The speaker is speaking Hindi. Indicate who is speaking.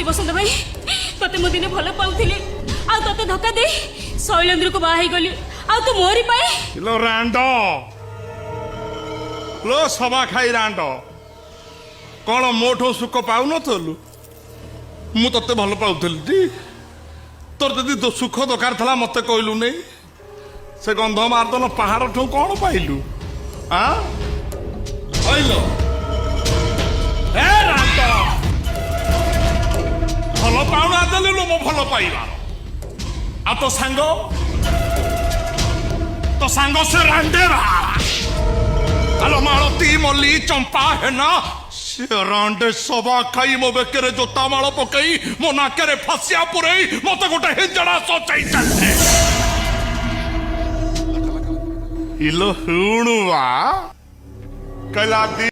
Speaker 1: कौची बसंत भाई तते मो दिन भल पाउथिली आ तते धक्का दे शैलेंद्र को बाही गली आ तू मोरी पाए
Speaker 2: लो रांडो लो सभा खाई रांडो कौन मोठो सुख पाऊ नथलु मु तते भल पाउथली तोर जदि सुख दरकार थला मते कहलु नहीं से गंध मारदल पहाड़ ठू कौन पाइलु हाँ कहलो ए रांडो भल पाउना देलु मो भल पाइबा आ तो सांग से रांडेरा आलो मालती मल्ली चंपा है ना से रांडे सभा खाई मो बेकेरे जोता माल पकई मो नाकेरे फसिया पुरई मते गोटे हिजड़ा सोचाई चलते इलो हुणुवा कला